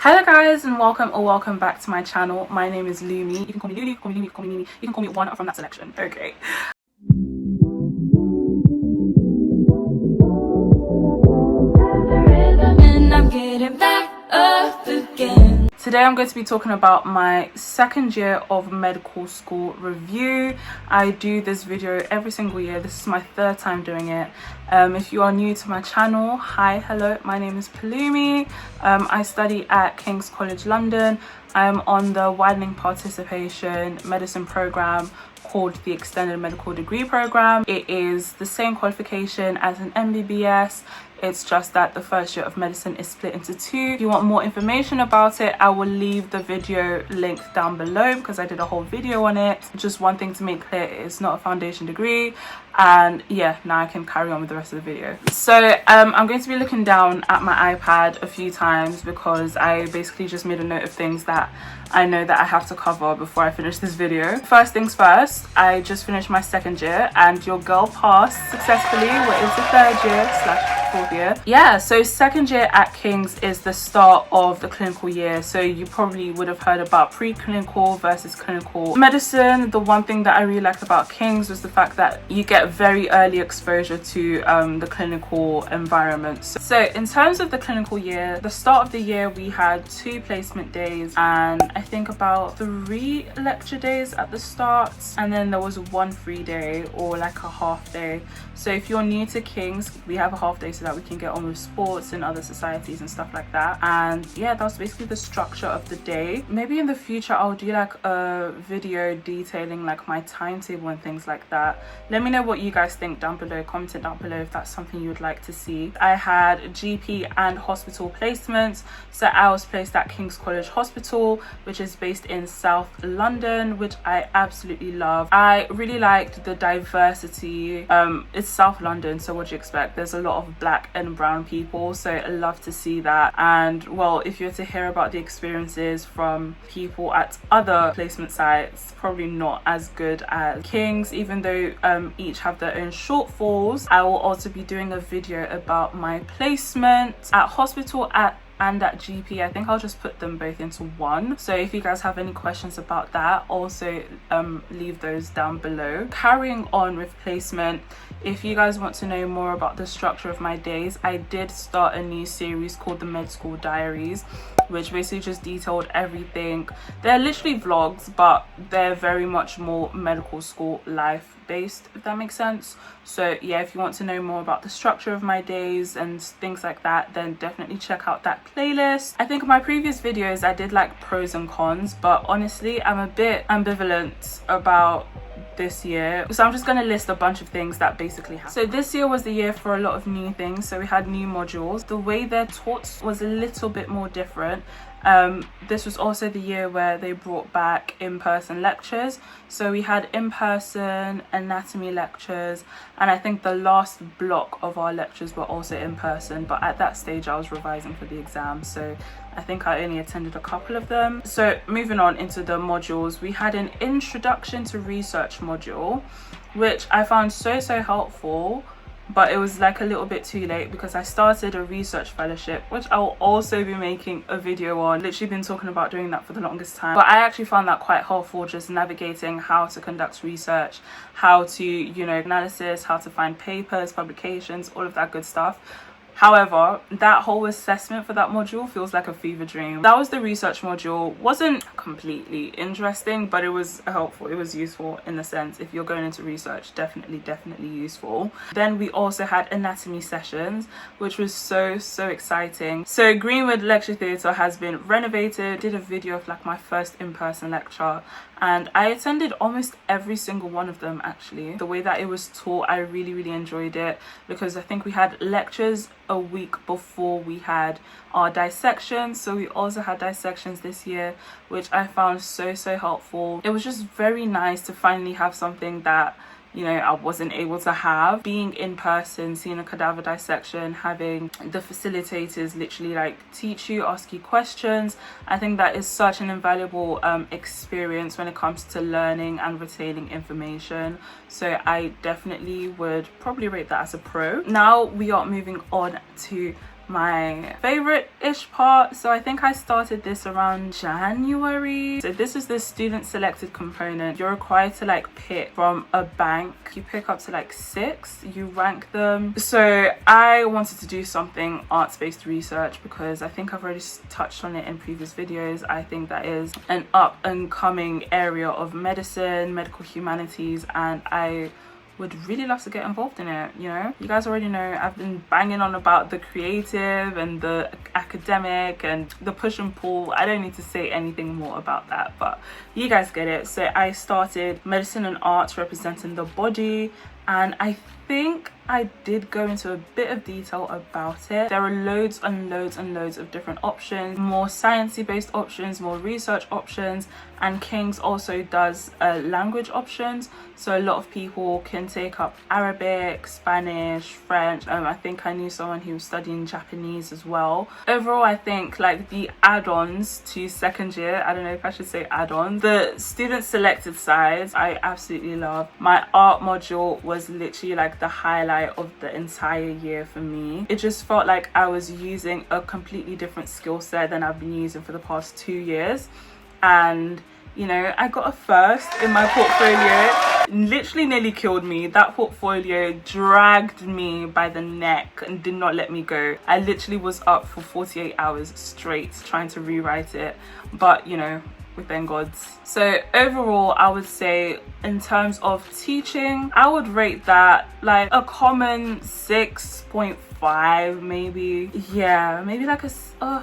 Hello guys, and welcome back to my channel. My name is Lumi. You can call me Lulu, you can call me Lumi, you can call me Mimi, you can call me one from that selection. Okay. Today I'm going to be talking about my second year of medical school review. I do this video every single year. This is my third time doing it. If you are new to my channel, hi, hello, my name is Palumi. I study at King's College London. I'm on the widening participation medicine program called the Extended Medical Degree Program. It is the same qualification as an MBBS. It's just that the first year of medicine is split into two. If you want more information about it, I will leave the video link down below because I did a whole video on it. Just one thing to make clear, it's not a foundation degree. And yeah, now I can carry on with the rest of the video. So I'm going to be looking down at my iPad a few times because I basically just made a note of things that I know that I have to cover before I finish this video. First things first, I just finished my second year and your girl passed successfully. What is the third year / fourth year? Yeah, so second year at King's is the start of the clinical year. So you probably would have heard about preclinical versus clinical medicine. The one thing that I really liked about King's was the fact that you get very early exposure to the clinical environment. So in terms of the clinical year, the start of the year we had 2 placement days and I think about 3 lecture days at the start, and then there was 1 free day or like a half day. So if you're new to King's, we have a half day so that we can get on with sports and other societies and stuff like that. And yeah, that's basically the structure of the day. Maybe in the future I'll do like a video detailing like my timetable and things like that. Let me know what you guys think down below. Comment it down below if that's something you would like to see. I had GP and hospital placements. So I was placed at King's College Hospital, which is based in South London, which I absolutely love. I really liked the diversity. It's South London, so what do you expect? There's a lot of black and brown people, so I love to see that. And well, if you're to hear about the experiences from people at other placement sites, probably not as good as King's, even though each have their own shortfalls. I will also be doing a video about my placement at hospital and at GP. I think I'll just put them both into one. So if you guys have any questions about that, also leave those down below. Carrying on with placement, if you guys want to know more about the structure of my days, I did start a new series called the Med School Diaries, which basically just detailed everything. They're literally vlogs, but they're very much more medical school life based, if that makes sense. So yeah, if you want to know more about the structure of my days and things like that, then definitely check out that playlist. I think in my previous videos I did like pros and cons, but honestly I'm a bit ambivalent about this year, so I'm just going to list a bunch of things that basically happened. So this year was the year for a lot of new things. So we had new modules. The way they're taught was a little bit more different. This was also the year where they brought back in-person lectures. So we had in-person anatomy lectures, and I think the last block of our lectures were also in person, but at that stage I was revising for the exam, so I think I only attended a couple of them. So moving on into the modules, we had an introduction to research module, which I found so helpful, but it was like a little bit too late because I started a research fellowship, which I'll also be making a video on. Literally been talking about doing that for the longest time, but I actually found that quite helpful, just navigating how to conduct research, how to, you know, analysis, how to find papers, publications, all of that good stuff. However, that whole assessment for that module feels like a fever dream. That was the research module. Wasn't completely interesting, but it was helpful. It was useful in the sense, if you're going into research, definitely useful. Then we also had anatomy sessions, which was so exciting. So Greenwood Lecture Theatre has been renovated. Did a video of like my first in-person lecture, and I attended almost every single one of them actually. The way that it was taught, I really enjoyed it, because I think we had lectures a week before we had our dissections. So we also had dissections this year, which I found so helpful. It was just very nice to finally have something that, you know, I wasn't able to have. Being in person, seeing a cadaver dissection, having the facilitators literally like teach you, ask you questions. I think that is such an invaluable experience when it comes to learning and retaining information. So I definitely would probably rate that as a pro. Now we are moving on to my favorite-ish part. So I think I started this around January. So this is the student selected component. You're required to like pick from a bank. You pick up to like 6, you rank them. So I wanted to do something arts-based research because I think I've already touched on it in previous videos. I think that is an up and coming area of medicine, medical humanities, and I would really love to get involved in it. You know, you guys already know I've been banging on about the creative and the academic and the push and pull. I don't need to say anything more about that, but you guys get it. So I started medicine and arts representing the body, and I think I did go into a bit of detail about it. There are loads and loads and loads of different options, more sciencey based options, more research options, and King's also does language options. So a lot of people can take up Arabic, Spanish, French. I think I knew someone who was studying Japanese as well. Overall, I think like the add-ons to second year, I don't know if I should say add-ons, the student selected side, I absolutely love. My art module was literally like the highlight of the entire year for me. It just felt like I was using a completely different skill set than I've been using for the past 2 years. And you know, I got a first in my portfolio. Literally nearly killed me. That portfolio dragged me by the neck and did not let me go. I literally was up for 48 hours straight trying to rewrite it, but you know, we thank God. So overall, I would say in terms of teaching, I would rate that like a common 6.5 maybe. Yeah, maybe like a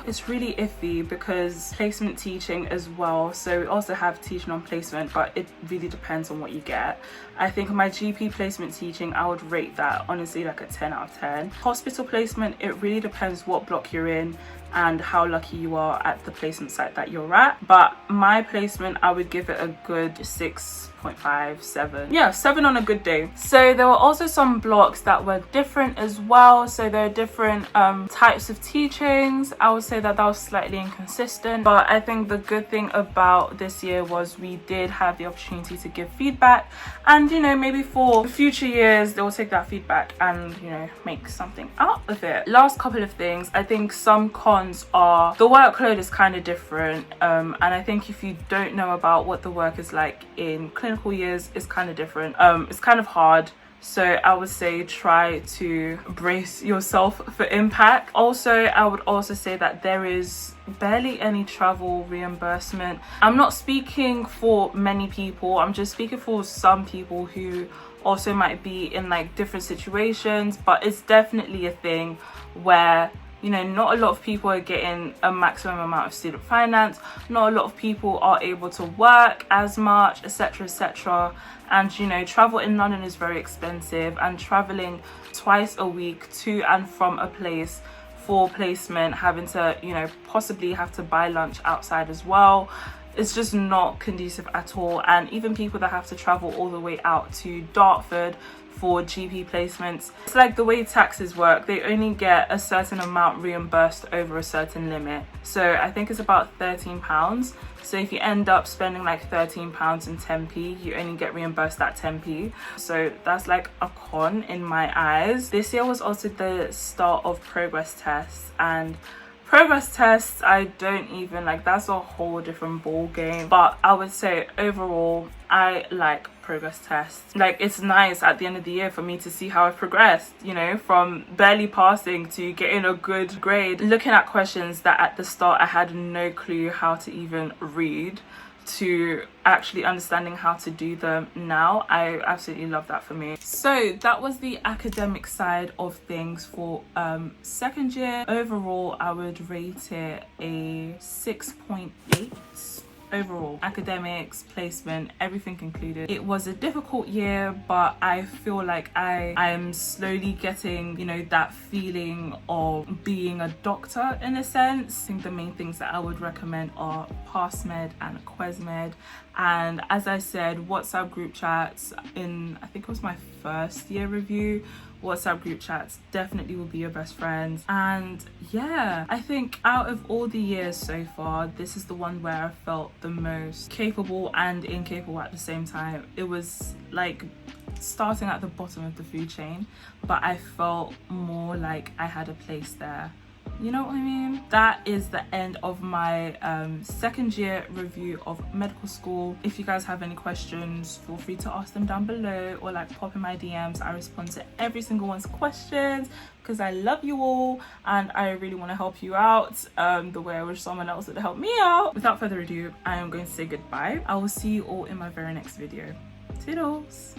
it's really iffy because placement teaching as well. So we also have teaching on placement, but it really depends on what you get. I think my GP placement teaching, I would rate that honestly like a 10 out of 10. Hospital placement, it really depends what block you're in and how lucky you are at the placement site that you're at. But my placement, I would give it a good 6.5, 7. Yeah, 7 on a good day. So there were also some blocks that were different as well. So there are different types of teachings. I would say that was slightly inconsistent, but I think the good thing about this year was we did have the opportunity to give feedback, and you know, maybe for future years they will take that feedback and you know, make something out of it. Last couple of things, I think some cons are the workload is kind of different, and I think if you don't know about what the work is like in clinical years, it's kind of different. It's kind of hard. So I would say try to brace yourself for impact. Also, I would also say that there is barely any travel reimbursement. I'm not speaking for many people, I'm just speaking for some people who also might be in like different situations, but it's definitely a thing where you know, not a lot of people are getting a maximum amount of student finance, not a lot of people are able to work as much, etc, etc. And you know, travel in London is very expensive, and traveling twice a week to and from a place for placement, having to, you know, possibly have to buy lunch outside as well, it's just not conducive at all. And even people that have to travel all the way out to Dartford for GP placements, it's like the way taxes work, they only get a certain amount reimbursed over a certain limit. So I think it's about £13. So if you end up spending like £13 and 10p, you only get reimbursed that 10p. So that's like a con in my eyes. This year was also the start of progress tests, and progress tests, I don't even like, that's a whole different ball game. But I would say overall, I like progress tests. Like, it's nice at the end of the year for me to see how I've progressed, you know, from barely passing to getting a good grade, looking at questions that at the start I had no clue how to even read, to actually understanding how to do them now. I absolutely love that for me. So that was the academic side of things for second year. Overall, I would rate it a 6.8. Overall, academics, placement, everything included. It was a difficult year, but I feel like I am slowly getting, you know, that feeling of being a doctor in a sense. I think the main things that I would recommend are PassMed and QuesMed. And as I said, WhatsApp group chats in, I think it was my first year review, WhatsApp group chats definitely will be your best friends. And yeah, I think out of all the years so far, this is the one where I felt the most capable and incapable at the same time. It was like starting at the bottom of the food chain, but I felt more like I had a place there You know what I mean? That is the end of my second year review of medical school. If you guys have any questions, feel free to ask them down below or like pop in my DMs. I respond to every single one's questions because I love you all and I really want to help you out the way I wish someone else would help me out. Without further ado, I am going to say goodbye. I will see you all in my very next video. Toodles!